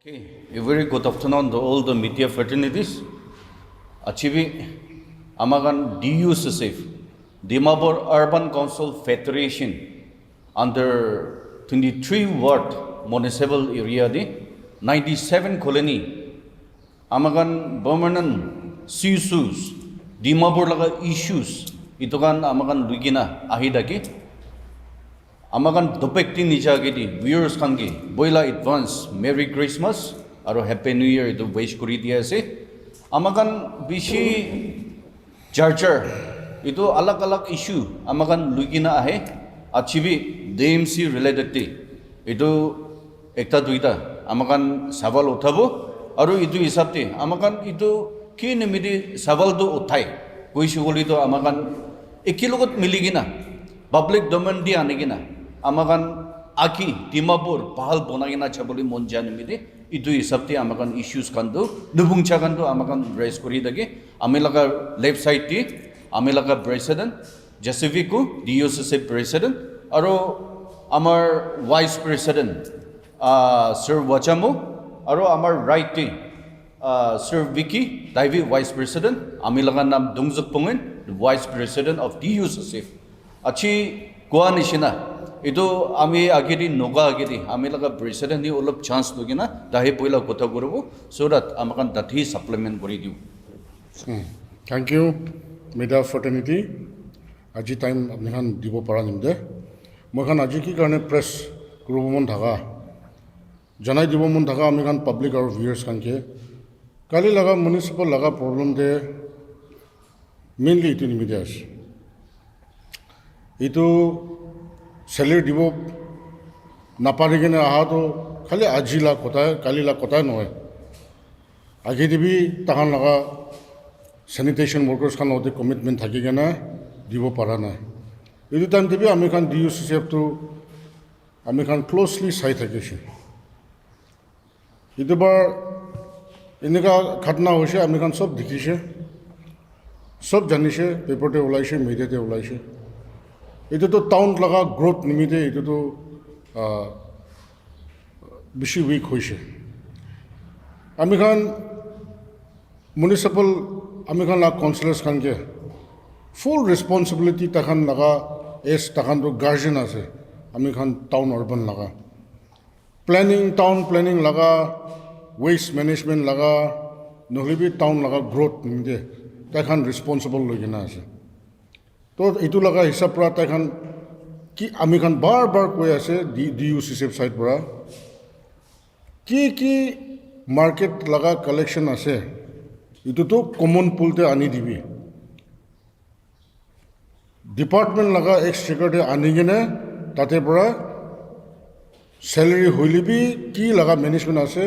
Okay, a very good afternoon to all the media fraternities. Achieve Amagan DUSSF, Dimapur Urban Council Federation, under 23 ward municipal area, 97 colony, Amagan Bermanan issues, Dimapur laga issues, itukan Amagan Lugina Ahidaki. Amagan dopekti nijagedi viewers kangi boila advance Merry Christmas aro Happy New Year itu wish kuri dia ase. Amagan bishi charger itu alak issue amagan lugina ahe achibi DMC related ti itu ekta duita amagan saval uthabo aro itu hisab ti amagan itu ki nimidi saval do uthai koi shugoli to amagan ekilogot miligina public domain di anegina Amagan aki Dimapur pahal bonagina chaboli monjan mide itu hisabte amagan issues kandu nubungcha kandu amagan raise kori dage amelaga left side ti amelaga president Jasiviku DUSSF president aro amar vice president Sir Wachamo aro amar right ti Sir Vicky Daivi vice president amelaga nam Dungzuk Pungen vice president of DUSSF achi Goa nishina itu ami agedi noga agedi ami laga president ni olop chance logina dahi poila kotha korobo so that amakan dathi supplement kori diu. Thank you media fraternity aji time apni khan dibo para nimde moi khan aji ki karone press korobo mon thaga janai dibo mon thaga ami khan public aro viewers khan ke kali laga municipal laga problem de mainly itu nimide ase itu salary দিব নাপাৰি কিনে আহাটো খালি আজিলা কথাই কালিলা কথাই নহয় আগে দিবি তাহান লগা স্যানিটেশন ওয়ার্কার্স খান ওতে কমিটমেন্ট থাকি কিনে দিব পাৰা নাই এইটো টাইম দিবি আমি খান DUSSF টো আমি খান ক্লোজলি চাই থাকিছে ইটোবাৰ এনেকা ঘটনা হৈছে আমি খান সব দেখিছে সব জানিছে পেপাৰতে ওলাইছে মিডিয়াতে ওলাইছে itu to town laga growth nimite itu to bishi weak hoise ami khan municipal ami khan la councillors khan ke full responsibility takhan laga es takhan to guardian ase ami khan town urban laga town planning laga waste management laga nohlibi town laga growth nimite takhan responsible logina ase তো এইটো লগা হিসাব পৰা তাইখান কি আমি খান বাৰ কৈ আছে DUSSF side পৰা কি মার্কেট লগা কালেকশন আছে এইটো তো কমন পুলতে আনি দিবি ডিপার্টমেন্ট লগা এক্সট্রাকারতে আনি কিনে তাতে পৰা স্যালাৰি হইলিবি কি লগা ম্যানেজমেন্ট আছে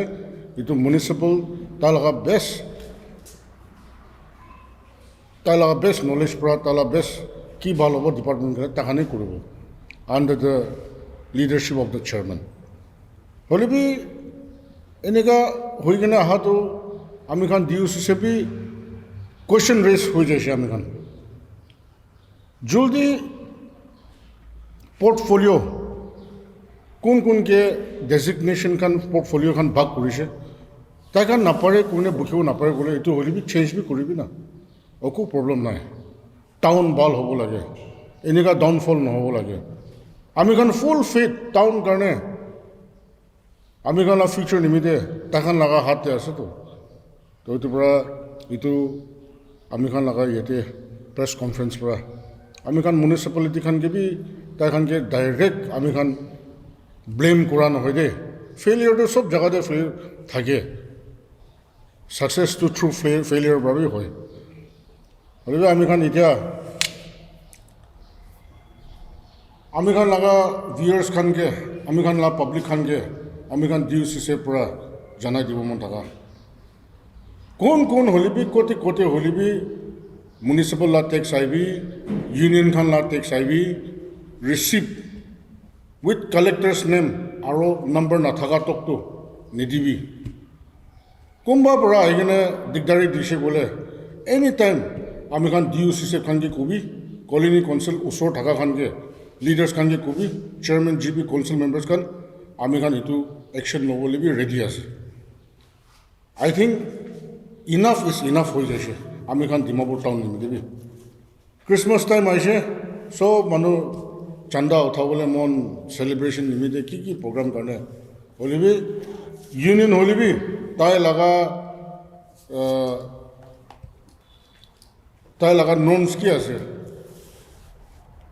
এইটো মিউনিসিপাল তাৰ লগা বেস্ট নলেজ পৰা তাৰ লগা বেস্ট কি ভাল হ'ব ডিপাৰ্টমেন্ট তাহানি কৰিব under the leadership of the chairman হলিবি এনেকা হৈ কিনে আহাটো আমি খান DUSSF কোয়েশ্চন রেজ হৈ যাইছে আমি খান জলদি পোর্টফোলিও কোনকে ডেজিগনেশন খান পোর্টফোলিও খান ভাগ কৰিছে তাই খান নাপাৰে কোনে বুকিব নাপাৰে গ'লে এইটো হলিবি চেঞ্জ বি কৰিবি না একো প্ৰব্লেম নাই টাউন ভাল হ'ব লাগে এনেকা ডাউনফল নহ'ব লাগে আমি খান ফুল ফেথ টাউন কাৰণে আমি খান ফিউচাৰ নিমিতে তাখান লগা হাতে আছে তো এইটোৰ পৰা এইটো আমি খান লগা ইয়াতে প্ৰেছ কনফাৰেন্স পৰা আমি খান মিউনিচিপালিটি খানকে বি তাইখানকে ডাইৰেক্ট আমি খান ব্লেম কৰা নহয় দেই ফেইলিয়াৰটো চব জেগাতে থাকে সাকসেসটো থ্ৰু ফেইলিয়াৰ বাবেই হয় হলে আমি খান এতিয়া আমি খান লগা ভিউয়াৰ্স খানকে আমি খান লগা পাব্লিক খানকে আমি খান DUSSF পৰা জানাই দিব মন থাকা কোন হলিবি কোতে হলিবি মিউনিসিপাল লা টেক্স আইবি ইউনিয়ন খান লা টেক্স আইবি রিসিপ্ট উইথ কালেক্টরস নেম আৰু নম্বৰ নাথাকা তকটো নিদিবি কোনবা পৰা আহি কিনে দিগদাৰি দিছে বোলে এনি টাইম আমি খান DUSSF খানকে কবি কলোনি কাউন্সিল ওচৰ থাকা খানকে লিডাৰ্স খানকে কবি চেয়াৰম্যান GP কাউন্সিল মেম্বাৰ্স খান আমি খান এইটো একশন ল'বলৈ বি ৰেডি আছে I think enough is enough হৈ গৈছে আমি খান ডিমাপুৰ টাউন নিমিদিবি ক্ৰিছমাছ টাইম আহিছে চব মানুহ চান্দা উঠাবলৈ মন চেলিব্ৰেশ্যন নিমিতে কি প্ৰগ্ৰাম কাৰণে হলিবি ইউনিয়ন হলিবি তাই লগা নৰ্মছ কি আছে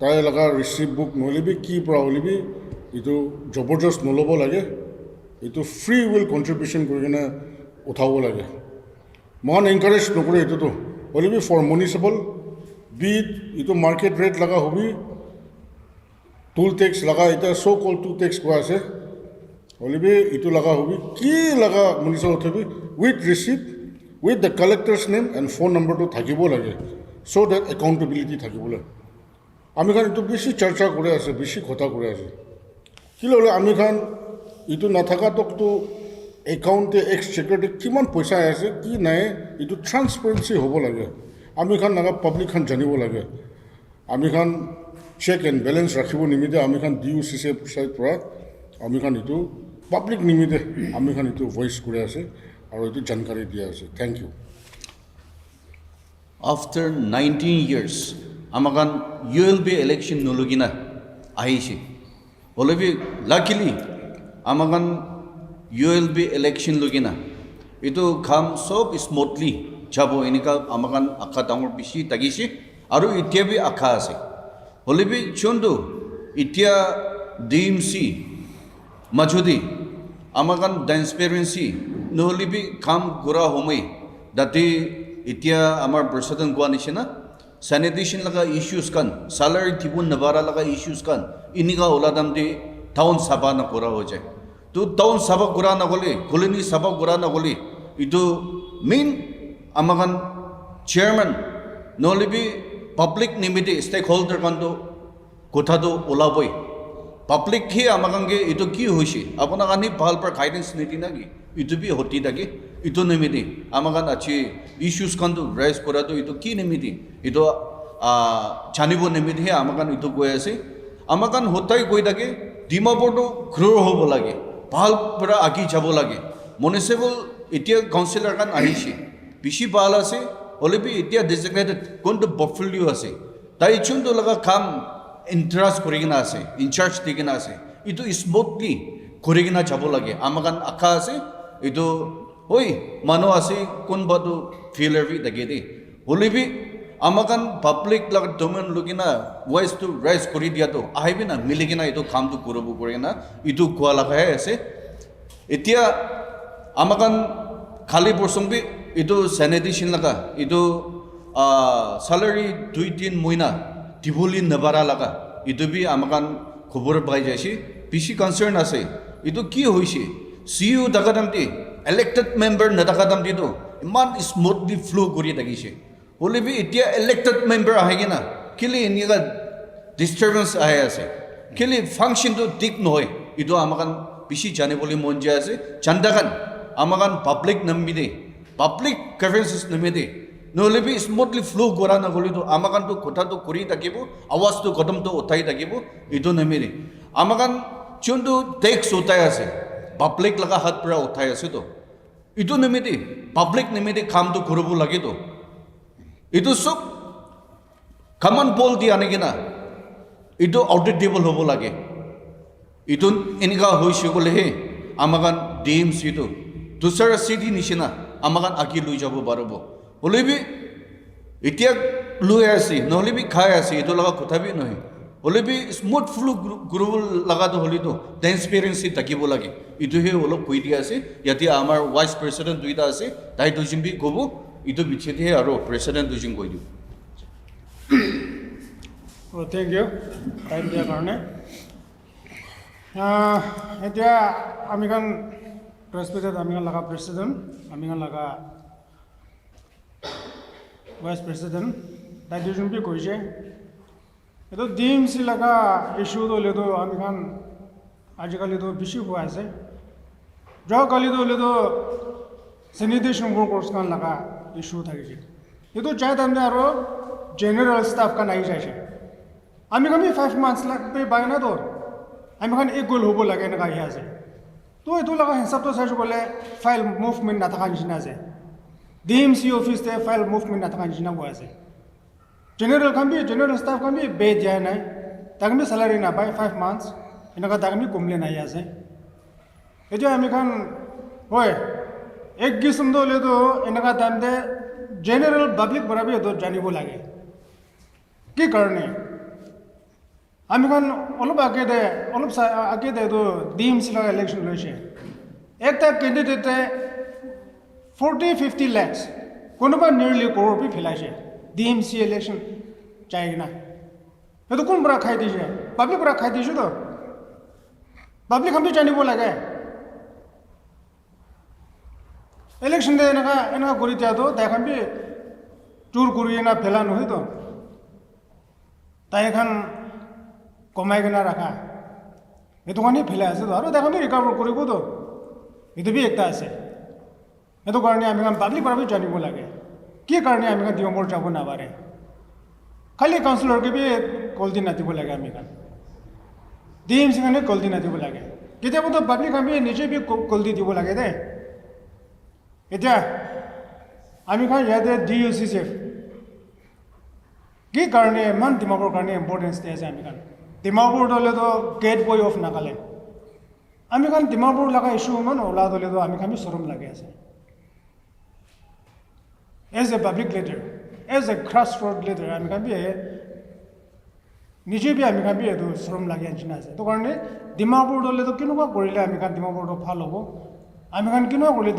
তাই লগা ৰিচিপ্ট বুক নলিবি কি পৰা হলিবি এইটো জবৰদস্ত নল'ব লাগে এইটো ফ্ৰী উইল কণ্ট্ৰিবিউশ্যন কৰি কিনে উঠাব লাগে মন এনকাৰেজ নকৰে এইটোতো হলিবি ফৰ মিউনিচিপাল বিট এইটো মাৰ্কেট ৰেট লগা হবি টুল টেক্স লগা এতিয়া চ' কল টুল টেক্স কোৱা আছে হলিবি এইটো লগা হবি কি লগা মিউনিচিপাল উঠাবি with receipt with the collector's name and phone নম্বৰটো থাকিব লাগে চ' ডেট একাউণ্টেবিলিটি থাকিবলৈ আমি খান এইটো বেছি চৰ্চা কৰি আছে বেছি কথা কৰি আছে কি ল'লে আমি খান এইটো নাথাকাতকতো একাউণ্টে এক্সচেকাৰতে কিমান পইচা আছে কি নাই এইটো ট্ৰান্সপাৰেঞ্চি হ'ব লাগে আমি খান নাগা পাব্লিক খান জানিব লাগে আমি খান চেক এণ্ড বেলেঞ্চ ৰাখিব নিমিতে আমি খান DUCC চাইড পৰা আমি খান এইটো পাব্লিক নিমিতে আমি খান এইটো ভইচ কৰি আছে আৰু এইটো জানকাৰী দিয়া আছে thank U After 19 years, amagan ULB election nulugina ahishi. Olebi luckily amagan ULB election lugina. Itu come so smoothly. Jabo inika amagan akatangor bishi tagishi. Aru itia bi akase. Olebi chundu itia DMC majudi amagan transparency nulibi kam gura homai dati এতিয়া আমাৰ president কোৱা নিচিনা sanitation লগা issues কান স্যালাৰি দিবুন নবাৰা লগা issues কান ইনিকা ওলাদাম the town সাবা না কৰা হৈ যায় তো টাউন সাবা কৰা না গলি কলনি সাবা কৰা না গলি ইটো মেইন আমাগান চেয়ারম্যান নলিবি পাব্লিক নিমিতে স্টেক হোল্ডার কানটো কথাটো ওলাবই পাব্লিক হি আমাগাঙ্গে ইটো কি হইছে আপোনাক আনি ভাল পৰা গাইডেন্স নিদি নাকি ইটো বি হতি থাকে ইটো নিমিতি আমাগান আছে ইস্যুস কানটো রাইজ কৰাটো ইটো কি নিমিতি ইটো জানিব নিমিতি হে আমাগান ইটো কৈ আছে আমাগান হতাই কৈ থাকে ডিমাপুৰটো গ্ৰ হ'ব লাগে ভাল পৰা আগি যাব লাগে মিউনিচিপাল এতিয়া কাউন্সিলৰ কান আহিছে বেছি ভাল আছে হলেবি এতিয়া ডেজিগনেটেড কোনটো পৰ্টফলিও আছে তাই চুনটো লগা কাম ইন্টাৰেষ্ট কৰি কিনা আছে ইনচাৰ্জ দি কিনা আছে ইটো স্মুথলি কৰি কিনা যাব লাগে আমাগান আশা আছে ইটো ঐ মানুহ আছে কোনবাটো ফেইলাৰ বি থাকে দেই হলিবি আমাগান পাব্লিক লগত ডমেন লুকিনা ভইচটো ৰাইজ কৰি দিয়াটো আহিবি না মিলি কিনা এইটো কামটো কৰিব কৰি কিনা ইটো কোৱা লাগাহে আছে এতিয়া আমাগান খালি প্ৰসংগি ইটো স্যানিটেশন লগা ইটো স্যালাৰি 2-3 মহিনা দিবলি নবাৰা লগা ইটো বি আমাগান খবৰ পাই যাইছে বেছি কনসাৰ্ন আছে ইটো কি হৈছে CEO দাগাদামটি elected member nadakadam dito iman smoothly flow kori tagise holibi itia elected member ahigina kili iniga disturbance ahe ase kili function to tik noy ido amakan bishi jane boli monja ase chandakan amakan public namide public conferences namide holibi smoothly flow kora na goli to amakan to kotha to kori takibo awas to kodam to uthai takibo ido namide amakan chundu tax utai ase public laga hat pura uthai ase to ইটো নিমিতি public নিমিতি কামটো কৰিব লাগে তো ইটো সব common pole দি আনে কিনা ইটো অডিটেবল হ'ব লাগে ইটো এনেকা হৈছে গ'লেহে আমাগান ডিএমচিটো দুসৰা চিটি নিচিনা আমাগান আকি লৈ যাব পাৰিব হলিবি এতিয়া লৈ আছে নহলিবি খাই আছে ইটো লগা কথাবি নহয় হলিবি স্মুথ ফ্লো কৰিব লগাটো হলিতো ট্ৰান্সপাৰেন্সি থাকিব লাগে ইটোহে অলপ কৈ দিয়া আছে ইয়াতে আমাৰ ভাইচ প্ৰেসিডেন্ট দুইটা আছে তাই দুজন বি ক'ব ইটো বিছেহে আৰু প্ৰেসিডেন্ট দুজন কৈ দিও থ্যাংক ইউ টাইম দিয়াৰ কাৰণে এতিয়া আমি খান প্ৰেসিডেন্ট আমি খান লগা প্ৰেসিডেন্ট আমি খান লগা ভাইচ প্ৰেসিডেন্ট তাই দুজন বি কৈছে এইটো ডিএমচি লগা ইস্যুটো হ'লেতো আমি খান আজিকালিতো বেছি হোৱা আছে যোৱাকালিতো হ'লেতো স্যানিটেশন ওয়াৰ্কাৰ্স খান লগা ইস্যু থাকিছে এইটো চাই তাৰমানে আৰু জেনেৰেল ষ্টাফ খান আহি যাইছে আমি 5 মান্থস লাগবে বাই না তোর আমি খান এক গোল হ'ব লাগে এনেকা আহি আছে তো এইটো লগা হিচাপটো চাইছোঁ গ'লে ফাইল মুভমেণ্ট নাথাকা নিচিনা আছে DMC অফিচতে ফাইল মুভমেণ্ট নাথাকা নিচিনা হৈ আছে জেনেৰেল ষ্টাফ খান বি বে দিয়া নাই তাক আমি চেলাৰী নাপায় 5 মান্থছ এনেকুৱা তাক আমি কমপ্লেইন আহি আছে এতিয়া আমি খান হয় এক কিসম হ'লেতো এনেকুৱা টাইমতে জেনেৰেল পাব্লিক বৰাবি এইটো জানিব লাগে কি কাৰণে আমি খান অলপ আগেতে এইটো DMC লগা ইলেকশ্যন লৈছে একটা কেণ্ডিডেটে 40-50 lakhs কোনোবা নিয়াৰলি কৰোৰ বি ফেলাইছে DMC ইলেকশ্যন চাই কিনা এইটো কোন পৰা খাই দিছে পাব্লিক পৰা খাই দিছোঁ তো পাব্লিক আমি জানিব লাগে ইলেকশ্যন দে এনেকুৱা কৰি দিয়াতো তাই খান বি চুৰ কৰি না ফেলা নহয় তো তাই খান কমাই কিনা ৰাখা এইটো কাৰণে ফেলাই আছে তো আৰু তাই খান বি ৰিকভাৰ কৰিব তো এইটো বি একটা আছে সেইটো কাৰণে আমি পাব্লিক পৰা জানিব লাগে কি কাৰণে আমি ডিএমৰ যাব নাপাৰে খালি কাউন্সিলৰকে বি কলদি নাদিব লাগে আমি DMC কাৰণে কলদি নাদিব লাগে কেতিয়াবাতো পাব্লিক আমি নিজে বি কলদি দিব লাগে দে এতিয়া আমি ইয়াতে DUCCF কি কাৰণে ইমান ডিমাপুৰৰ কাৰণে ইম্পৰ্টেঞ্চ দিয়া আছে আমি ডিমাপুৰ হ'লেতো গেট ৱে অফ নাগালেণ্ড আমি ডিমাপুৰ লগা ইছ্যু ইমান ওলাদ হ'লেতো আমি চৰম লাগি আছে as a public leader as a grassroot leader আমি নিজে বি আমি এইটো চৰম লাগি নিচিনা আছে সেইটো কাৰণে ডিমাপুৰ হ'লেতো কেনেকুৱা কৰিলে আমি ডিমাপুৰটো ভাল হ'ব আমি কেনেকুৱা কৰিলে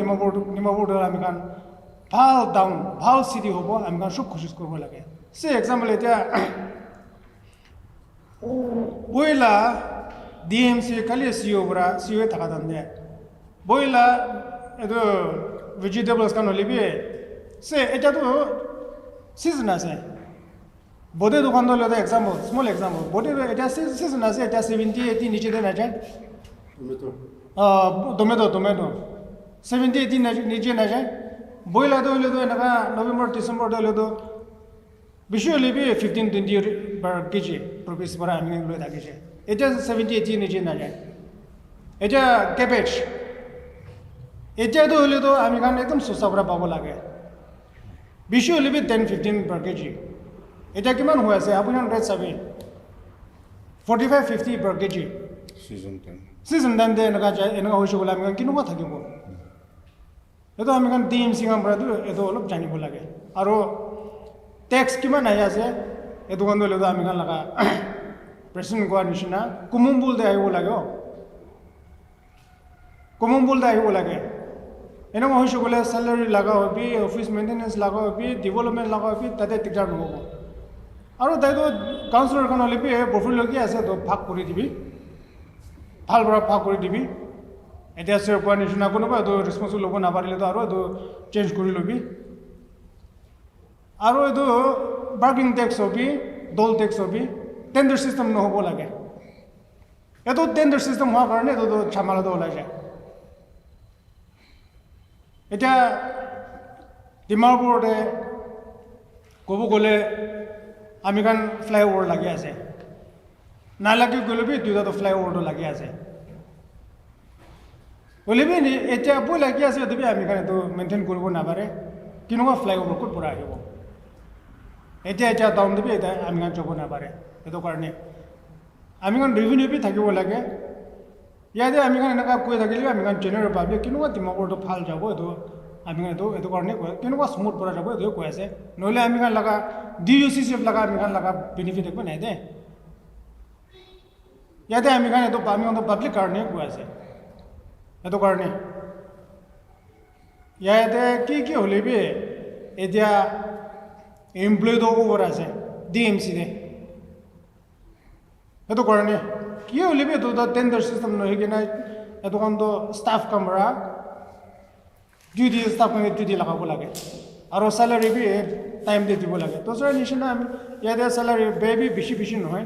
ডিমাপুৰ আমি ভাল টাউন ভাল চিটি হ'ব আমি চব কোচিছ কৰিব লাগে চে এক্সাম্পল এতিয়া বইলা DMC খালি CEO পৰা CEO থাকা দান্দে বইলা এইটো ভেজিটেবলছ খান হ'লে বি সে এতিয়াতো সিজন আছে বডি দোকান হ'লে এক্সাম্পল স্মল এক্সাম্পল বডি এতিয়া সিজন আছে এতিয়া 70-80 নিচে নাযায় টমেটো 70-80 নিচে নাযায় বইলাটো হ'লেতো এনেকুৱা নৱেম্বৰ-ডিচেম্বৰ হ'লেতো বেছি হ'লে বি 15-20 per kg ৰুপিছ পৰা আমি লৈ থাকিছে এতিয়া 70-80 নিচে নাযায় এতিয়া কেবেজ এতিয়াতো হ'লেতো আমি একদম সস্তা পৰা পাব লাগে বেছি হ'লে বি 10-15 per kg এতিয়া কিমান হৈ আছে আপুনি ৰেট চাবি 45-50 per kg সিজন টাইম দে এনেকুৱা হৈছে বোলে আমি কেনেকুৱা থাকিব এইটো আমি DMC পৰাতো এইটো অলপ জানিব লাগে আৰু টেক্স কিমান আহি আছে এইটো কাৰণে হ'লেতো আমি লগা প্ৰেচিডেণ্ট কোৱাৰ নিচিনা কুমুম্বুলতে আহিব লাগে কুমুম্বুলতে আহিব লাগে এনেকুৱা হৈছে বোলে চেলাৰী লগা হ'বি অফিচ মেইনটেনেঞ্চ লগা হ'বি ডেভেলপমেণ্ট লগা হ'বি তাতে দিগদাৰ নহ'ব আৰু তাইতো কাউন্সিলৰখন হ'লে বি প্ৰফিটলৈকে আছে তো ভাগ কৰি দিবি ভাল পৰা ভাগ কৰি দিবি এতিয়া চেয়াৰ পোৱাৰ নিচিনা কোনোবা এইটো ৰেছপন্সিবল ল'ব নাপাৰিলেতো আৰু এইটো চেঞ্জ কৰি ল'বি আৰু এইটো বাৰ্গিং টেক্স হ'বি দল টেক্স হ'বি টেণ্ডাৰ ছিষ্টেম নহ'ব লাগে এইটো টেণ্ডাৰ ছিষ্টেম হোৱাৰ কাৰণে এইটো ঝামেলাটো ওলাই যায় এতিয়া ডিমাপুৰতে ক'ব গ'লে আমি ফ্লাইঅভাৰ লাগি আছে নালাগে গ'লে বি দুটাতো ফ্লাইঅভাৰটো লাগি আছে হ'লে বি এতিয়া বৈ লাগি আছে এইটো বি আমি এইটো মেইনটেইন কৰিব নাপাৰে কেনেকুৱা ফ্লাইঅভাৰ ক'ত পৰা আহিব এতিয়া ডাউন দিবি এতিয়া আমি যাব নাপাৰে সেইটো কাৰণে আমি ৰেভিনিউ বি থাকিব লাগে ইয়াতে আমি এনেকুৱা কৈ থাকিলে আমি জেনেৰেল পাব্লিক কেনেকুৱা ডিমাপুৰটো ভাল যাব এইটো আমি এইটো কাৰণে কৈ কেনেকুৱা স্মুথ পৰা যাব এইটো কৈ আছে নহ'লে আমি লগা DUCCF লগা আমি লগা বেনিফিট একো নাই দে ইয়াতে আমি এইটো আমি পাব্লিক কাৰণে কৈ আছে সেইটো কাৰণে ইয়াতে কি হ'লে বি এতিয়া এমপ্লয়ীটো ওপৰ আছে DMC দে সেইটো কাৰণে কি হ'লে বি এইটো টেণ্ডাৰ ছিষ্টেম নহয় কিনে এইটো কাৰণটো ষ্টাফ কামৰা ডিউটি ষ্টাফ কামে ডিউটি লগাব লাগে আৰু চেলাৰী বি টাইম দি দিব লাগে তো চোৱাৰ নিচিনা আমি ইয়াতে চেলাৰী বে বি বেছি নহয়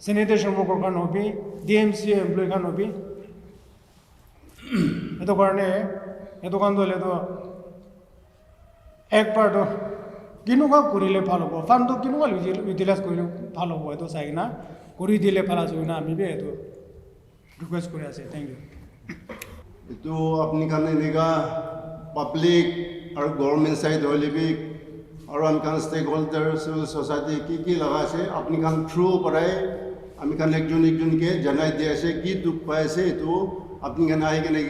চেনিটেশ্যন ৱৰ্কৰ কাৰণে হ'বি DMC এমপ্লয়ী কাৰণে হ'বি সেইটো কাৰণে সেইটো কাৰণটো হ'লেতো একবাৰতো কেনেকুৱা কৰিলে ভাল হ'ব ফাণ্ডটো কেনেকুৱা ইউটিলাইজ কৰিলে ভাল হ'ব এইটো চাই কিনা কৰি দিলে ভাল আছে না আমি বি এইটো ৰিকুৱেষ্ট কৰি আছে thank you itu apni kan enega public और गवर्नमेंट साइड होले भी और अनकान स्टेक होल्डर सिविल सोसाइटी की लगा से अपनी कान थ्रू पराए আমি কান একজন কে জানাই দিয়ে আছে কি দুখ পাই আছে এটো আপনি কান আই কেনে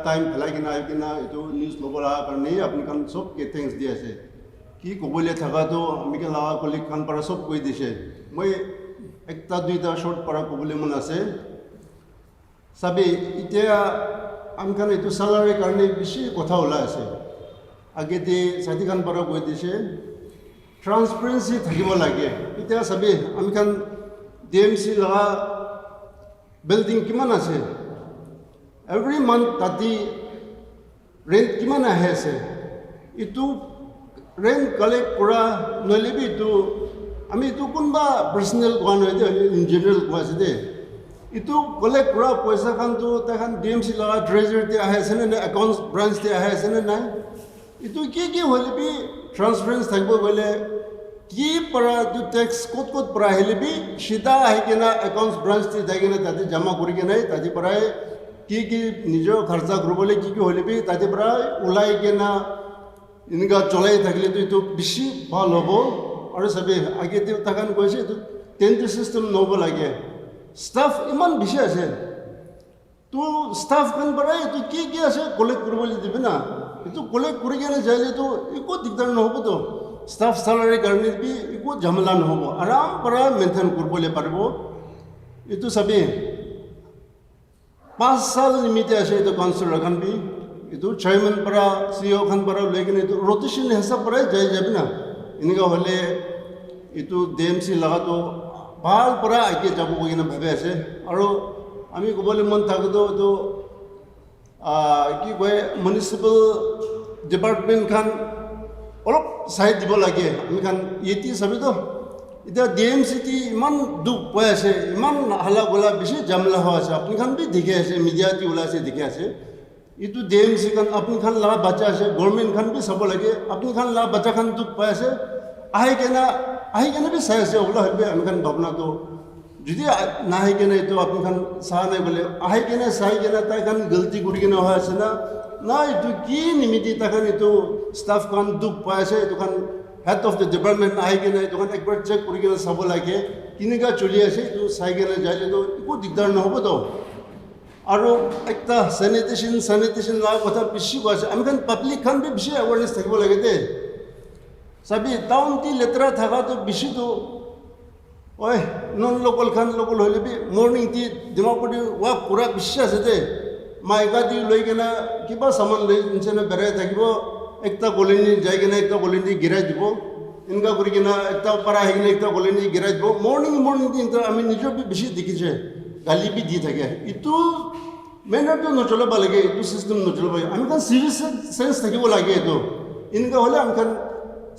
টাইম ফেলাই কেনে আই কেনে এটো নিউজ লবলা কাৰণে আপনি কান সব কে থ্যাঙ্কস দিয়ে আছে কি কবলে থাকা তো আমি কে লাগা কলিক খান পারা সব কই দিছে মই একটা দুইটা শর্ট পারা কবলে মন আছে সবে ইতিয়া আমি কান এটো স্যালারি কাৰণে বেশি কথা ওলা আছে আগে দে সাথী খান পারা কই দিছে ট্রান্সপারেন্সি থাকিব লাগে ইতিয়া সবে আমি কান DMC laga building kiman ase every month tati rent kiman ahe ase itu rent collect kura nolibi itu ami itu kunba personal kwan hoide in general kwa ase de itu collect kura paisa khan tu ta khan DMC laga treasury te ahe ase na accounts branch te ahe ase na itu ki holibi transference thakbo gole কি para du tax kot para helibi shida ahikena accounts branch ti dagena tadi jama kurigena tadi para ki nijo kharcha grobole ki holibi tadi para ulai gena inga cholai thakle tu itu bishi bhal hobo aru sabe age te takan koise tu tent system nobo lage staff iman bishi ase tu staff kan para tu ki ase collect grobole dibena itu collect kurigena jaile tu iko digdar no hobo to staff salary karne bhi iko jhamla no hobo aram para maintain kurbole parbo itu sabe 5 साल limit ase itu council khan bhi itu chairman para CEO khan para legene itu rotation hisab para jai jabe na inga hole itu DMC laga to bhal para age jabo kogina bhabe ase aro ami kobole mon thakdo to ki koy municipal department khan অলপ side দিব লাগে আমি কান ইতি সবে তো এটা DMC T ইমান দুখ পাই আছে ইমান হালা গোলা বেশি জামলা হওয়া আছে আপনি খান বি দেখে আছে মিডিয়া টি ওলা আছে দেখে আছে ইটো DMC খান আপনি খান লা বাচ্চা আছে গভর্নমেন্ট খান বি সব লাগে আপনি খান লা বাচ্চা খান দুখ পাই আছে আহি কেনা বি চাই আছে ওলা হবে আমি খান ভাবনা তো যদি না আহি কেনা তো আপনি খান চাহ নাই বলে আহি কেনা চাই কেনা তাই খান গলতি কৰি কেনা হয় আছে না না itu ki nimiti takan itu staff kan duk paise itu kan head of the department ahi gena itu kan ekbar check kori gena sabo lage kiniga choli ase itu sai gena jaile to iko digdar no hobo to aro ekta sanitation la kotha bishi ko ase ami kan public kan bi bishi awareness thakibo lage te sabi town ti letra thaka to bishi to oi non local hole bi morning ti dimapur wa pura bishi ase te মাইকা দি লৈ কেনা কিবা সামান লৈ ইনচেনে বেৰাই থাকিব একটা colony যাই কেনা একটা কলনি গিৰাই দিব ইনকা কৰি কেনা একটা পাৰা আহি কেনা একটা কলনি গিৰাই দিব মৰ্নিং দিন আমি নিজৰ বেছি দেখিছে গালি বি দি থাকে ইটো মেনাৰটো নচলাব লাগে ইটো চিষ্টেম নচলাব লাগে আমি কান চিভিক সেন্স থাকিব লাগে এইটো ইনকা হ'লে আমি কান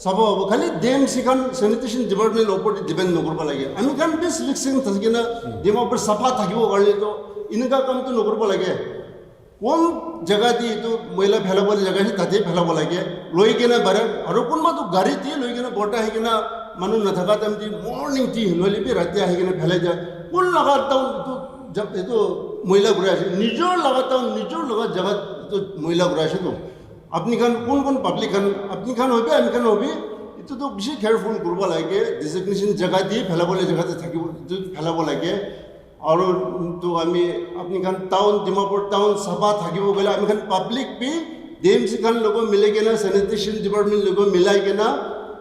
চাব হ'ব খালি DMC খান চেনিটেশ্যন ডিপাৰ্টমেণ্ট ওপৰত ডিপেণ্ড নকৰিব লাগে আমি কান বি চিভিক সেন্স থাকি না ডিমাপুৰ চাফা থাকিব কাৰণে তো ইনকা কামটো নকৰিব লাগে কোন জায়গা দি তো মহিলা ফেলাব জায়গা আছে তাতে ফেলাব লাগে লৈ কেনে বাৰে আৰু কোনোবা তো গাড়ী দি লৈ কেনে বৰ্তা আহি কেনে মানুহ নাথাকা টাইম দি মৰ্নিং দি নহ'লে বি ৰাতি আহি কেনে ফেলাই যায় কোন লগা টাউন এইটো মহিলা ঘূৰাই আছে নিজৰ লগা টাউন নিজৰ লগা জাগাত মহিলা ঘূৰাই আছে তো আপনি খান কোন পাব্লিক খান আপনি খান হবে আমি খান হবে এইটো তো বেছি কেয়াৰফুল কৰিব লাগে ডিজিগনেশ্যন জাগা দি ফেলাবলৈ জাগাতে থাকিব ফেলাব লাগে और तो आमी अपनी खान टाउन डिमापुर टाउन सभा থাকিব গলে আমি খান পাবলিক বি DMC খান লোগো মিলে কেনা স্যানিটেশন ডিপার্টমেন্ট লোগো মিলাই কেনা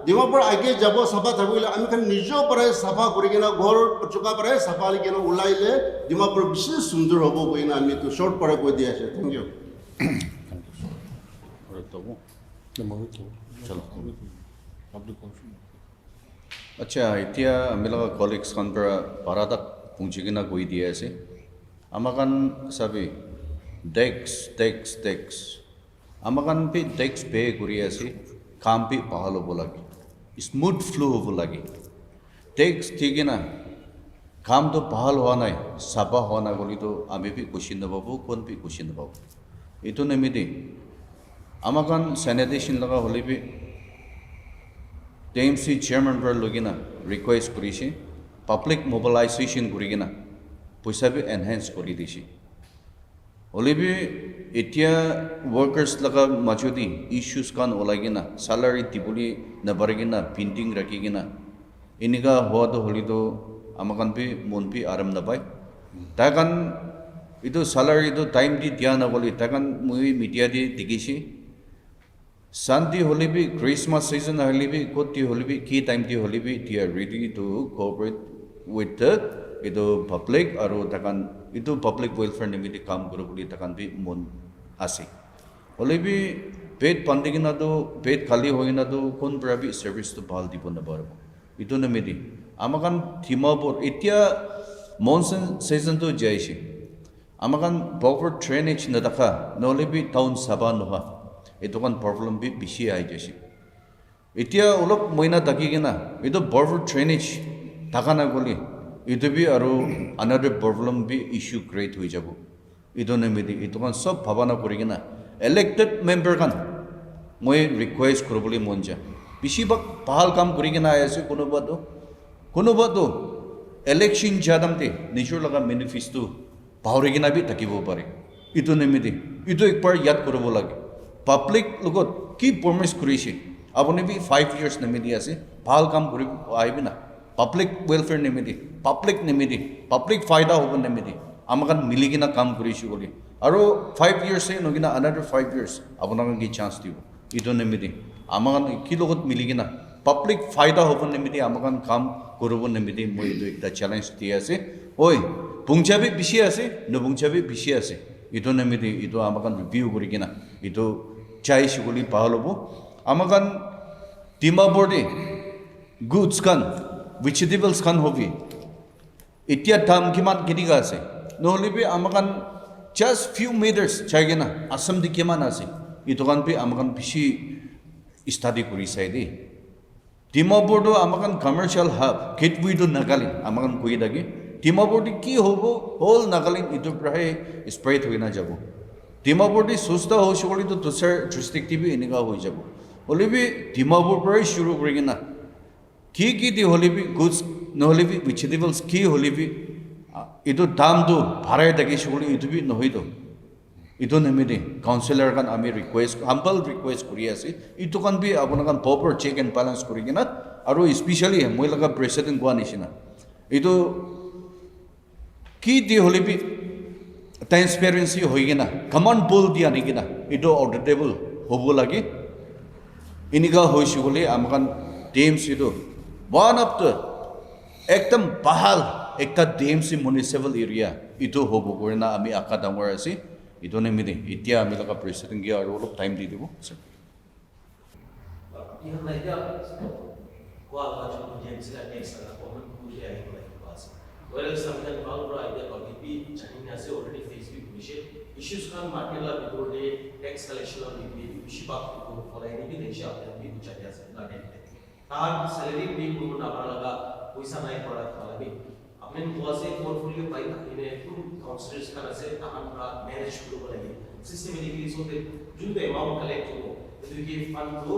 ডিমাপুর আগে যাব সভা থাকিব গলে আমি খান নিজে পৰাই সাফা কৰি কেনা ঘৰ চকা পৰাই সাফা কৰি কেনা উলাইলে ডিমাপুৰ বিশেষ সুন্দৰ হ'ব কইনা আমি তো শৰ্ট পৰে কৈ দি আছে থ্যাংক ইউ और तो चलो अच्छा इतिया मिला कॉलिग्स खान पर पारादा পুঞ্জিকিনা গৈ দিয়ে আছে আমাকান চাবি টেক্স আমাকান বি টেক্স পে কৰি আছে কাম বি ভাল হ'ব লাগে স্মুথ ফ্লো হ'ব লাগে টেক্স ঠিক না কামটো ভাল হোৱা নাই চাফা হোৱা নাই গ'লেতো আমি বি খুচি নাপাব কোন বি খুচি নাপাব এইটো নেমিদি আমাকান চেনিটেশ্যন লগা হ'লে বি DMC চেয়াৰমেন পৰা লৈ কিনা ৰিকুৱেষ্ট কৰিছে পাব্লিক মোবিলাইজেশ্যন কৰি কিনা পইচা বি এনহেঞ্চ কৰি দিছে Olibi itia workers laga majudi issues kan olagina salary tibuli na barigina painting rakigina iniga huwa to holido amakan pi monpi aram na bai takan itu salary itu time di dia na boli takan mui media di dikishi santi holibi Christmas season holibi koti holibi key time di holibi they are ready to cooperate with the itu public aru takan itu public welfare nimiti kam guru boli takan bi mon ase holibi bed pandingina do bed khali hoina do kon prabi service to bal dibo na barbo itu nimiti amakan thimapur itia monsoon season to jaishi amakan boffer drainage na dakha nolibi town saba noha itu kan problem bi bishi ai jaisi itia ulop moina dakigina itu boffer drainage takana goli itu bi aru another problem bi issue create hoi jabo itu nemedi itu kan sob bhabana korigina elected member kan moi request koroboli monja bishi bak bahal kam korigina aise kono bado election jadamte nijor laga manifesto bahorigina bi takibo pare itu nemedi itu ekbar yad korobo lage public logot ki promise korise apuni bi 5 years nemedi ase bahal kam kori aibina public welfare nemedi public faida hobo nemedi amakan miligina kam korishi boli aro 5 years se nogina another 5 years apunaka ki chance dibo itu nemedi amakan ki logot miligina public faida hobo nemedi amakan kam korobo nemedi moi itu ekta challenge di ase oi bungchabi bishi ase no bungchabi bishi ase itu nemedi itu amakan review korigina itu chai shigoli pahalobo amakan Dimapur de goods kan vegetables kan hobi itia dam kiman kiniga ase nohole bi amakan just few meters chaigena asam di kiman ase itu kan bi amakan bishi study kuri sai de Dimapur do amakan commercial hub gateway to Nagaland amakan koi dagi Dimapur di ki hobo whole Nagaland itu prahe spread hoina jabo Dimapur di susta ho shogoli to dusar district bi iniga hoi jabo holibi Dimapur prahe shuru korigina ki di holibi goods noholibi vegetables ki holibi itu dam do bharai dagi shogoli itu bi nohoi do itu nemedi counselor kan ami humble request kuri ase itu kan bi apunakan proper check and balance korigina aru especially moi laga president gwa nishina itu ki di holibi transparency hoigina command pool dia nigina itu auditable hobo lagi iniga hoishi gole amakan DMC do one of the ekdam bahal ekta DMC municipal area itu hobo korina ami akadamor ase itu nemedi itia ami laga president gi aru olop time di dibo sir ihan näitä kualkaatio sillä tekstillä on kuulia ei ole paas. Well sometimes all right the committee chatting as already Facebook issues kan marketla before tax collection of the bishop to for any nation and we chat as that तार salary पे को ना लगा पैसा नहीं पड़ा था अभी अपने बुआ से पोर्टफोलियो पाई था इन्हें तुम काउंसलर्स का से ताहन का मैनेज करो बोलेंगे सिस्टमैटिकली सो दे जो पे अमाउंट कलेक्ट हो तो ये फंड को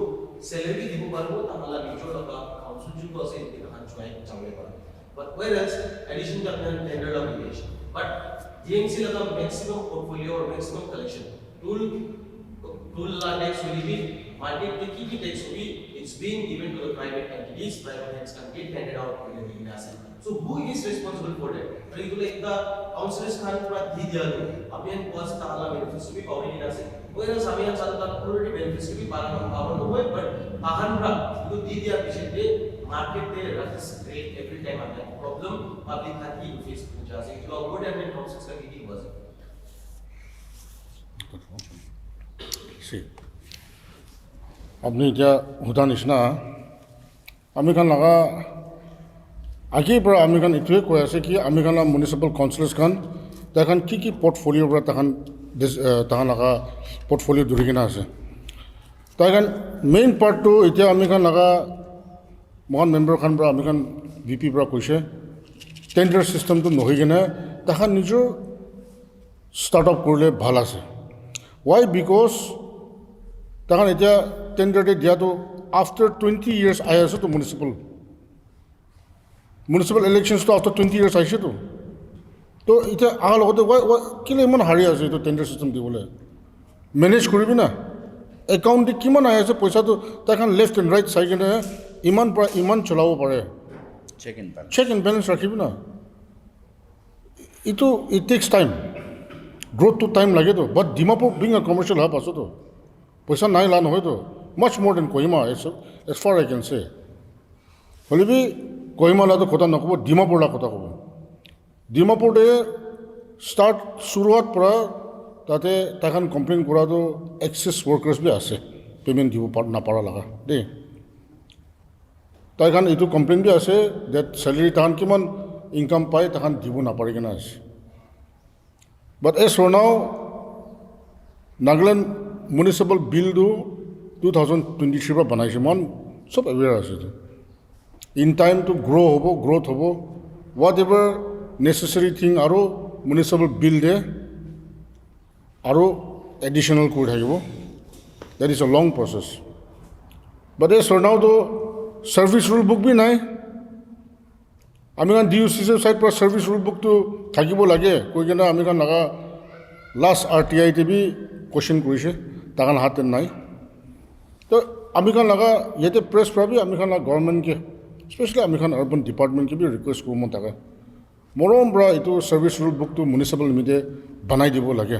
सैलरी दिबो बारो ताहला निजो लगा काउंसिल जो को से इनके ताहन चुनाई चांगले पड़ा but whereas addition का टेंडर obligation but DMC लगा मैक्सिमम पोर्टफोलियो और मैक्सिमम कलेक्शन टूल ला टैक्स will be market के की टैक्स होगी it's being given to the private entities private entities can get handed out to the asset so who is responsible for that so it like the councilors Khan पूरा दी दिया लो अभी in cost ताला benefits भी पावरी नहीं आसे whereas हमें यहाँ चालता ऑलरेडी बेनिफिट्स भी पारा हम पावन हुए but ताहन पूरा तो दी दिया पीछे दे मार्केट दे रखस रेट every time आता है प्रॉब्लम पब्लिक खाती है फेस पूछा से जो गुड एंड काउंसिल्स का की was see আপনি এতিয়া সোধা নিচিনা আমি খান লগা আগেৰ পৰা আমি খান এইটোৱে কৈ আছে কি আমি খান মিউনিচিপাল কাউন্সিলৰ্ছ খান তাহান কি পৰ্টফলিঅ'ৰ পৰা তাহান লগা পৰ্টফলিঅ' ধৰি কিনে আছে তাহান মেইন পাৰ্টটো এতিয়া আমি খান লগা মহান মেম্বাৰ খান পৰা আমি খান VP পৰা কৈছে টেণ্ডাৰ ছিষ্টেমটো নহৈ কিনে তাহান নিজৰ ষ্টাৰ্ট আপ কৰিলে ভাল আছে ৱাই বিকজ তাহান এতিয়া টেণ্ডাৰ দিয়াটো আফটাৰ 20 years আহি আছে তো মিউনিচিপাল ইলেকশ্যনছটো আফটাৰ 20 years আহিছেতো তো এতিয়া আহাৰ লগতে কেলৈ ইমান হাৰি আছে এইটো টেণ্ডাৰ চিষ্টেম দিবলৈ মেনেজ কৰিবি না একাউণ্টে কিমান আহি আছে পইচাটো তাইখন লেফ্ট এণ্ড ৰাইট চাই কিনে ইমান পৰা ইমান চলাব পাৰে check and balance check and balance ৰাখিবি না এইটো ইট টেক্স টাইম গ্ৰ'থটো টাইম লাগেতো but Dimapur being a commercial hub আছেতো পইচা নাই লা নহয়তো much more than Kohima as far I can say হ'লে বি কহিমা লাটো কথা নক'ব ডিমাপুৰ লা কথা ক'ব ডিমাপুৰতে ষ্টাৰ্ট শুৰুৱাত পৰা তাতে তাইখন কমপ্লেইন কৰাটো এক্সেছ ৱৰ্কাৰ্ছ বি আছে পে'মেণ্ট দিব নাপাৰা লগা দেই তাইখন এইটো কমপ্লেইন বি আছে ডেট চেলেৰি তাহান কিমান ইনকাম পায় তাহান দিব নাপাৰি কিনে আছে বাট এজ ফৰ নাও নাগালেণ্ড মিউনিচিপেল বিলটো 2023 পৰা বনাইছে মন চব এৱেৰ আছে এইটো ইন টাইম টু গ্ৰ'থ হ'ব হোৱাট এভাৰ নেচেচাৰী থিং আৰু মিউনিচিপেল বিল দে আৰু এডিশ্যনেল কৰি থাকিব that is a long process but as for নাওতো ছাৰ্ভিচ ৰুল বুক বি নাই আমি কাৰণ DUCCৰ চাইড পৰা ছাৰ্ভিচ ৰুল বুকটো থাকিব লাগে কৈ কিনে আমি কাৰণ লগা লাষ্ট RTIতে বি কুৱেশ্যন কৰিছে তাহান হাতে নাই তো আমি কাৰণ লগা ইয়াতে প্ৰেছ পৰা বি আমি কাৰণ গভৰ্ণমেণ্টকে স্পেচিয়েলি আমি কাৰণ আৰ্বান ডিপাৰ্টমেণ্টকে বি ৰিকুৱেষ্ট কৰোঁ মই তাকে মৰম পৰা এইটো ছাৰ্ভিচ ৰুল বুকটো মিউনিচিপেল লিমিটে বনাই দিব লাগে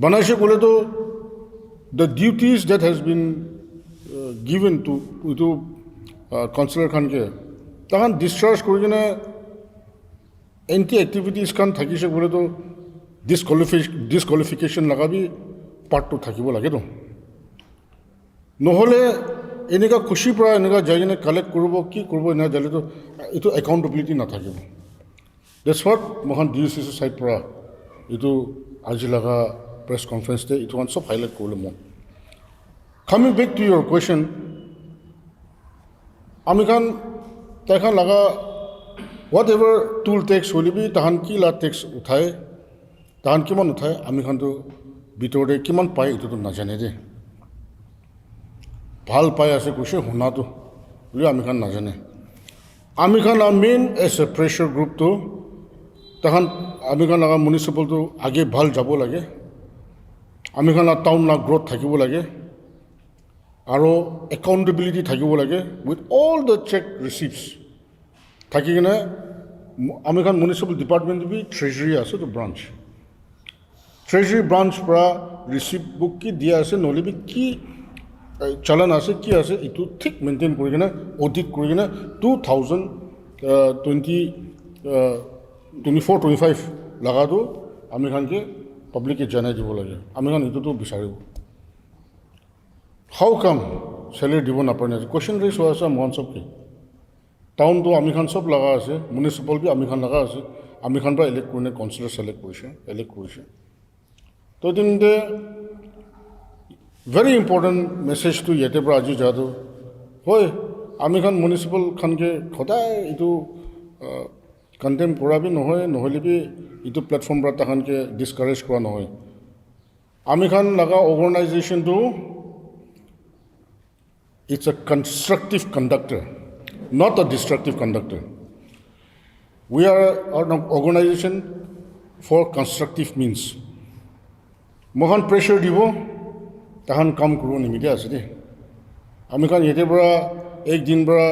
বনাইছে ক'লেতো the duties that has been given to এইটো কাউন্সিলৰখনকে তাহান ডিscharge কৰি কিনে এণ্টি এক্টিভিটিজখন থাকিছে ক'লেতো ডিছকুৱালিফিকেশ্যন লগাবি পাৰ্টটো থাকিব লাগেতো নহ'লে এনেকুৱা খুচিৰ পৰা এনেকুৱা যাই কিনে কালেক্ট কৰিব কি কৰিব এনেকুৱা যালেতো এইটো একাউণ্টেবিলিটি নাথাকিব ডেটছ হোৱাট মহান DUCC চাইড পৰা এইটো আজি লগা প্ৰেছ কনফাৰেঞ্চতে এইটোখন চব হাইলাইট কৰিলোঁ মই coming back to your question আমি খান তাইখন লগা হোৱাট এভাৰ টুল টেক্স হ'লে তাহান কি লা টেক্স উঠায় তাহান কিমান উঠায় আমি খানটো ভিতৰতে কিমান পায় এইটোতো নাজানে দেই ভাল পাই আছে কৈছে শুনাটো বুলি আমি খান নাজানে আমি খান মেইন এজ এ প্ৰেছাৰ গ্ৰুপটো তাহান আমি খান লগা মিউনিচিপেলটো আগে ভাল যাব লাগে আমি খান টাউন গ্ৰ'থ থাকিব লাগে আৰু একাউণ্টেবিলিটি থাকিব লাগে উইথ অল দ্য চেক ৰিচিপ্টছ থাকি কিনে আমি খান মিউনিচিপেল ডিপাৰ্টমেণ্ট বি ট্ৰেজাৰী আছে তো ব্ৰাঞ্চ ট্ৰেজাৰী ব্ৰাঞ্চ পৰা ৰিচিপ্ট বুক কি দিয়া আছে নহ'লে বি কি চালান আছে কি আছে এইটো ঠিক মেইনটেইন কৰি কিনে অডিট কৰি কিনে 2024-25 লগাটো আমি খানকে পাব্লিকে জনাই দিব লাগে আমি খান এইটোতো বিচাৰিব হাউ কাম চেলেৰি দিব নাপাৰে কুৱেশ্যন ৰেইজ হৈ আছে মহান চবকে টাউনটো আমি খান চব লগা আছে মিউনিচিপাল বি আমি খান লগা আছে আমি খান পৰা ইলেক্ট কৰি কাউন্সিলৰ এলেক্ট কৰিছে তো তেন্তে ভেৰি ইম্পৰ্টেণ্ট মেছেজটো ইয়াতে পৰা আজি যোৱাটো হয় আমি খান মিউনিচিপাল খানকে সদায় এইটো কণ্টেম কৰাবি নহয় নহ'লে বি এইটো প্লেটফৰ্ম পৰা তাহানকে ডিছকাৰেজ কৰা নহয় আমি খান লগা অৰ্গেনাইজেশ্যনটো it's a constructive conductor, not a destructive conductor. We are an organization for constructive means. Mohan pressure dibo, tahan kam kuru nimide ase de. Ami kan yete bara ek din bara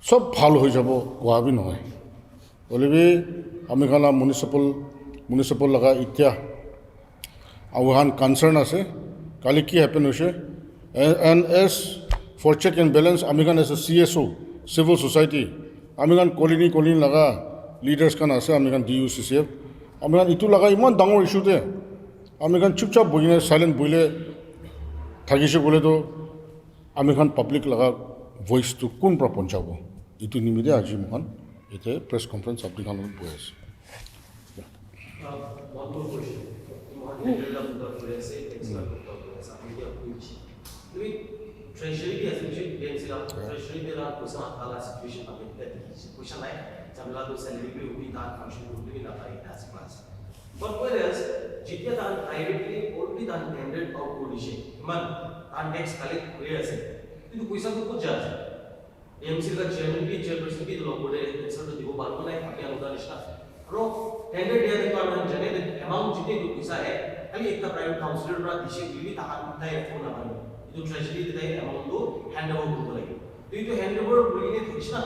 sob bhal hoi jabo koabi nohoy. Olibi ami kan municipal laga itya awahan concern ase kali ki happen hoise. And as for check and balance, American as a CSO, civil society, American colony laga leaders kan ase American DUCCF, American itu laga iman dangor issue te, American chupchap boine silent boile thagise bole to American public laga voice to kun pra ponchabo. Itu nimide aji mohan ete press conference apni kan boi ase. One more question. Treasury भी ऐसे मुझे bank से आप treasury में आप कुछ आला situation आप इतने क्वेश्चन आए जब मिला तो सैलरी भी होगी तान फंक्शन भी ना पाए ऐसे पास but whereas जितने तान directly already तान tendered out condition मन तान next collect हुए ऐसे तो क्वेश्चन तो कुछ जाता है AMC का chairman भी chairperson भी तो लोग बोले ऐसा तो देखो बात को नहीं अपने अनुदान निष्ठा আৰু টেন্ডাৰ দিয়া দেখুৱা মানে যেনে এমাউণ্ট যিটো পইচা আহে খালি একটা প্ৰাইভেট কাউন্সিলৰ পৰা দিছে বুলি তাহাত তাই ফোন নাপায় এইটো ট্ৰেজেডি তাই এমাউণ্টটো হেণ্ড অভাৰ কৰিব লাগিব এইটো হেণ্ড অভাৰ কৰি কিনে থৈছে না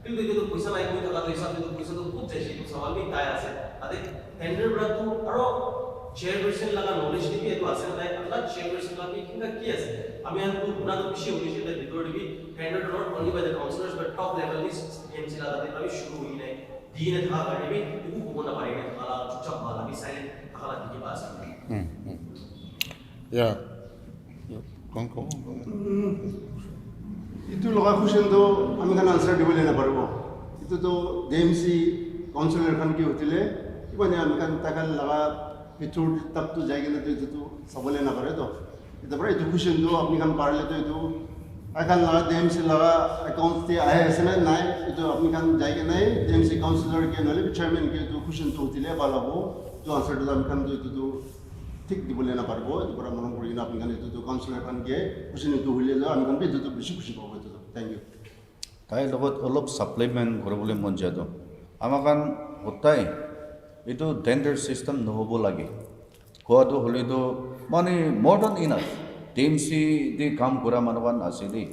কিন্তু এইটো পইচা নাই গৈ থকা হিচাপে পইচাটো ক'ত যাইছে এইটো স্বাভাৱিক তাই আছে তাতে টেন্ডাৰ পৰাটো আৰু চেয়াৰপাৰ্চন লগা নলেজ দিবি এইটো আছে নাই আপোনাক চেয়াৰপাৰ্চন লগা কিবা কি আছে আমি আনটো গুণাটো বেছি হৈছে তাই ভিতৰত দিবি tender not only by the councillors but top level is TMC লগা তাতে আমি শুৰু হই নাই দিনে থাকা পাৰিবি একো ক'ব নাপাৰি নে থাকা চুপচাপ ভাল আমি সাইলেন্ট থাকা লাগি কিবা আছে ইয়া কওঁ এইটো লগা কুৱেশ্যনটো আমি খান আনচাৰ দিবলৈ নাপাৰিব এইটোতো DMC কাউন্সিলৰ খান কি হৈছিলে কিবা নে আমি খান তাকাল লগা পিঠুৰ তাপটো যাই কিনে এইটোতো চাবলৈ নাপাৰে তো এতিয়া পৰা এইটো কুৱেশ্যনটো আপুনি খান পাৰিলেতো এইটো এখন লগা DMC লগা একাউণ্টতে আহে আছে নে নাই এইটো আপুনি খান যাই কিনে DMC কাউন্সিলৰ কে নহ'লে চেয়াৰমেনকে এইটো কুৱেশ্যনটো উঠিলে ভাল হ'ব এইটো আনচাৰটো আমি খান এইটোতো ঠিক দিবলৈ নাপাৰিব এইটো পৰা মনত কৰি কিনে আপুনি খান এইটোতো কাউন্সিলৰ খানকে কুৱেশ্যনটো হ'লে আমি খান এইটোতো বেছি খুচি পাব এইটোতো থেংক ইউ তাইৰ লগত অলপ ছাপ্লিমেণ্ট কৰিবলৈ মন যায়তো আমাৰ কাৰণ গোটাই এইটো টেণ্ডাৰ ছিষ্টেম নহ'ব লাগে খোৱাটো হ'লেতো মানে মোৰ দেন ইনাফ DMC দি কাম কৰা মানুহখন আছে দেই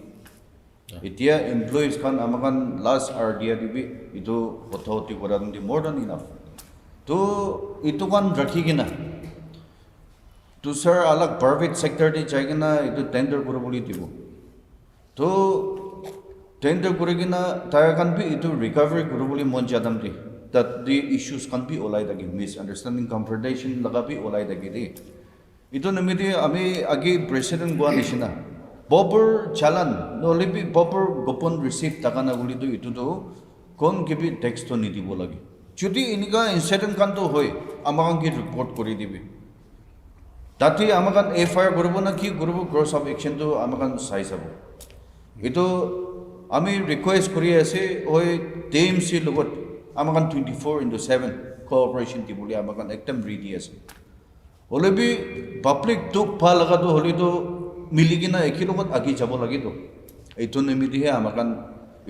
এতিয়া এমপ্লয়িজ খান আমাৰ খান লাষ্ট RDA দিবি এইটো কথা অতি কৰা দি মোৰ দেন ইনাফ তো এইটো কান ৰাখি কিনা দুসৰ अलग প্ৰাইভেট সেক্টৰ দি যাই কিনা এইটো টেণ্ডাৰ কৰিবলৈ দিব তো টেণ্ডাৰ কৰি কিনা তাৰ কান বি এইটো ৰিকভাৰি কৰিবলৈ মন যাদম দি that the issues can be olay dagi misunderstanding confrontation laga bi olay dagi di ito namiti ami agi president gua nishina proper chalan no libi proper gopon receipt takana guli to ito to kon gibi text to nidibo lagi jodi inika incident kan to hoy amakan ki report kori dibi tati amakan FIR koribo na ki koribo course of action to amakan sai sabo ito ami request kori ase hoy DMC logot আমাকান 24/7 cooperation দিবলি আমাকান একদম ready আছে হলে B public দুখ ভাল লাগাতো হলে তো মিলি কিনা একই লগত আগি যাব লাগে তো এইটো নিমিতিহে আমাকান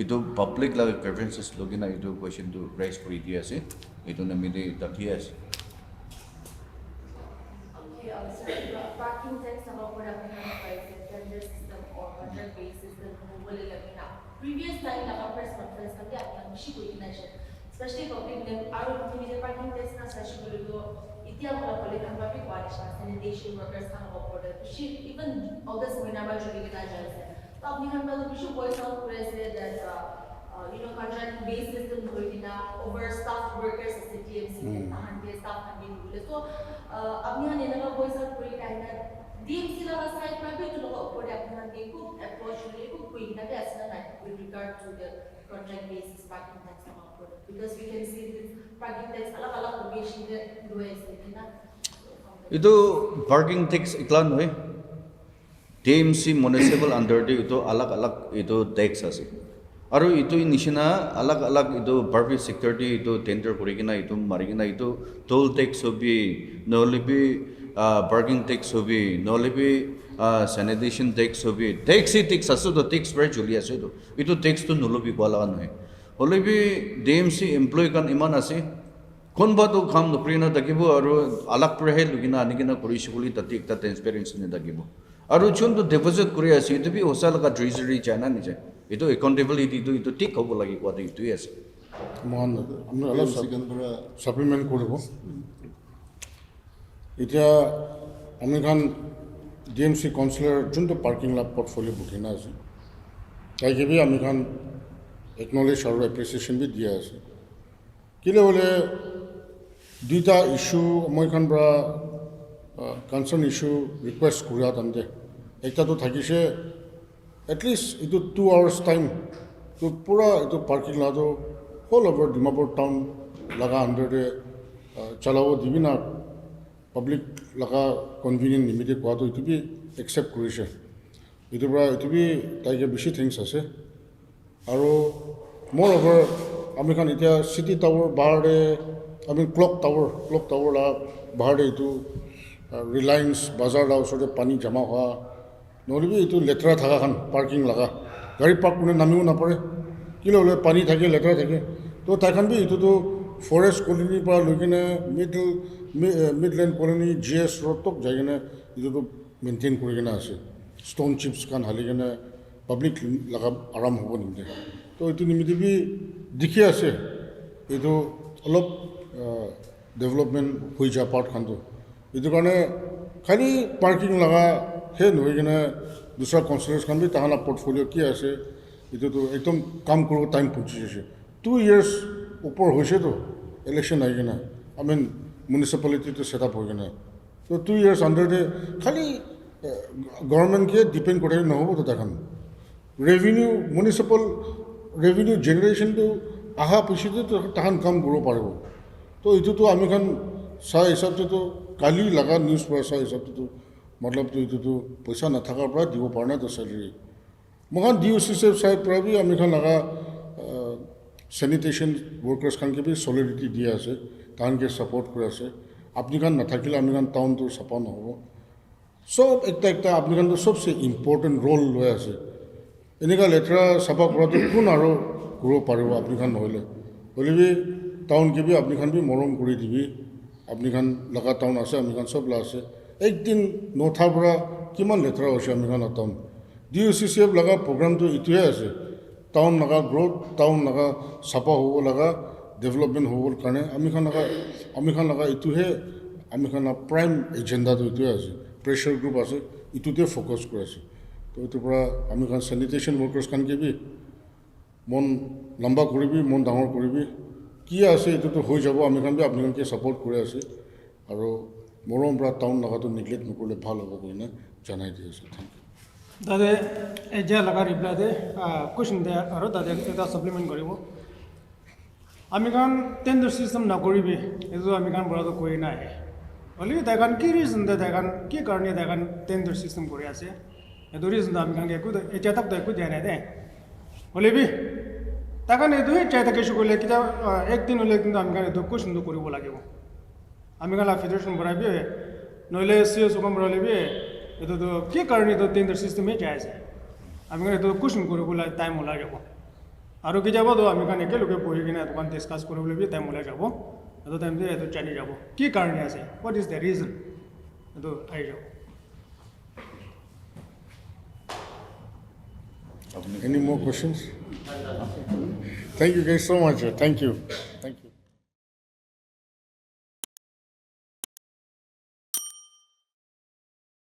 এইটো পাবলিক লাগে প্ৰেফাৰেন্সেস লগিনা এইটো কোৱেশ্চনটো ৰেইজ কৰি দি আছে এইটো নিমিতি তাকি আছে parking tax about what happened tender system or contract based system wala lagina previous time la press conference kami apna bishi koi na siya especially public level aro individual parking tax na session gulo itia mala pole kan babi kwalish na sanitation workers kan order bishi even all the seminar ba jodi kita jaya se to apni kan mala bishi voice out kore se that contract based system hoina overstaffed workers as the TMC tahan ke staff kan din gule so apni han enaga voice out kore kaina DMC la side pa bhi to logo upward apni han ke ko approach le ko koi na ke asna na with regard to the contract based parking tax because we can see this parking tax alag location de doye se na itu parking tax iklan hoy DMC municipal under de itu alag itu tax ase aru itu nishina alag itu private sector di itu tender korigina itu marigina itu toll tax hobi nolibi parking tax hobi nolibi sanitation tax hobi tax asu to tax very juli ase itu tax to nolobi kwala noy holibi DMC employee kan iman ase konba to kham nokri na dakibo aru alag prehe lugina anigina korishuli tati ekta transparency ne dakibo aru chun to deposit kori ase itu bi osal ka treasury chana nije itu accountability itu ঠিক হ'ব লাগে কোৱাটো এইটোৱে আছে মহান আমি অলপ সাপ্লিমেণ্ট কৰিব এতিয়া আমি খান DMC কাউন্সিলৰ যোনটো পাৰ্কিং লা পৰ্টফলিঅ বুকিং আছে তাইকে বি আমি খান একনলেজ আৰু এপ্ৰিচিয়েশ্যন বি দিয়া আছে কিলে বোলে দুইটা ইস্যু মই খান পৰা কনসাৰ্ন ইস্যু ৰিকুৱেষ্ট কৰা তাতে একটাতো থাকিছে at least itu 2 hours time to pura itu parking la do whole over Dimapur town laga under de chalao dibina public laga convenient nimite kwa to itu bi accept korise itu bi taike bishi things ase aro moreover ami khan itia city tower bahar de ami clock tower la bahar de itu Reliance bazar la usore pani jama hoa নলিবি এইটো লেতেৰা থাকা খান parking লগা গাড়ী park কোনে নামিব নাপাৰে কিলে হ'লে পানী থাকে লেতেৰা থাকে তো তাইখান বি এইটোতো ফৰেষ্ট কলনীৰ পৰা লৈ কিনে মিডলেণ্ড কলনী GS ৰোড তক যাই কিনে এইটোতো মেইনটেইন কৰি কিনে আছে ষ্ট'ন চিপছ খান হালি কিনে পাব্লিক লগা আৰাম হ'ব নিমিতে তো এইটো নিমিত্তে বি দেখি আছে এইটো অলপ ডেভেলপমেণ্ট হৈ যায় পাৰ্টখনটো এইটো কাৰণে খালি পাৰ্কিং লগা সেই নহয় কিনে দুসৰা কনচিডাৰেশ্যন খান বি তাহানা পৰ্টফলিঅ' কি আছে এইটোতো একদম কাম কৰিব টাইম পঞ্চিছে 2 years ওপৰ হৈছেতো ইলেকশ্যন আহি কিনে আই মিন মিউনিচিপালিটিটো ছেট আপ হৈ কিনে তো 2 years আণ্ডাৰতে খালি গভৰ্ণমেণ্টকে ডিপেণ্ড কৰি নহ'বতো তাখন ৰেভিনিউ মিউনিচিপাল ৰেভিনিউ জেনেৰেশ্যনটো অহা পিছতে তাহান কাম কৰিব পাৰিব তো এইটোতো আমি খান চাই হিচাপটোতো কালি লগা নিউজ পৰা চাই হিচাপটোতো মতলবটো এইটোতো পইচা নাথাকাৰ পৰা দিব পৰা নাই তো চেলেৰি মহান DOC চাইড পৰা বি আমি খান লগা sanitation workers খান কে বি সলিডিটি দিয়া আছে তাহানকে সাপোর্ট করে আছে আপনি খান নাথাকিলে আমি খান টাউনটো চাফা নহ'ব সব একটা আপনি খান তো সবচেয়ে ইম্পৰ্টেণ্ট ৰোল লৈ আছে এনেকুৱা লেতেৰা চাফা কৰাটো কোন আৰু কৰিব পাৰিব আপনি খান নহ'লে হ'লে টাউনকে বি আপনি খান বি মৰম কৰি দিবি আপনি খান লগা টাউন আছে আমি খান সব লা আছে একদিন নথাৰ পৰা কিমান লেতেৰা হৈছে আমি খান টাউন DOCCF লগা প্ৰগ্ৰামটো ইটোৱে আছে টাউন লগা গ্ৰোথ টাউন লগা চাফা হ'ব লগা ডেভেলপমেণ্ট হ'বৰ কাৰণে আমি খান লগা এইটোহে আমি খান প্ৰাইম এজেণ্ডাটো এইটোৱে আছে প্ৰেছাৰ গ্ৰুপ আছে ইটোতে ফ'কাছ কৰি আছে তো এইটোৰ পৰা আমি খান চেনিটেশ্যন ৱৰ্কাৰ্ছ খানকে বি মন লম্বা কৰিবি মন ডাঙৰ কৰিবি কি আছে এইটোতো হৈ যাব আমি খান বি আপোনালোকে ছাপোৰ্ট কৰি আছে আৰু মৰম পৰা টাউন লগাটো নেগলেক্ট নকৰিলে ভাল হ'ব বুলি জনাই দি আছে থেংক ইউ দাদা এতিয়া লগা ৰিপ্লাই দে কুৱেশ্যন দে আৰু দাদা এটা ছাপ্লিমেণ্ট কৰিব আমি খান টেণ্ডাৰ চিষ্টেম নকৰিবি এইটো আমি খান বৰাটো কৰি নাই হ'লে তাইখান কি ৰিজন দে তাইখান কি কাৰণে তাইখান টেণ্ডাৰ চিষ্টেম কৰি আছে এইটো ৰিজন আমি খান একো এতিয়া তাক একো দিয়া নাই দে হ'লে বি তাইখান এইটোহে চাই থাকে কৰিলে কেতিয়া একদিন হ'লে কিন্তু আমি খান এইটো কুৱেশ্যনটো কৰিব লাগিব আমি খান ফেডাৰেশ্যন বঢ়াবি নহ'লে CS হুকুম বঢ়ালেবি এইটোতো কি কাৰণে এইটো টেণ্ডাৰ চিষ্টেমেই চাই আছে আমি খান এইটো কুৱেশ্যন কৰিবলৈ টাইম ওলাই যাব আৰু কেতিয়াবাতো আমি খান একেলগে বহি কিনে দোকান ডিছকাছ কৰিবলৈ বি টাইম ওলাই যাব এইটো টাইমতে এইটো জানি যাব কি কাৰণে আছে হোৱাট ইজ দ্য ৰিজন এইটো আহি যাব Any more questions? Thank you guys so much. Thank you.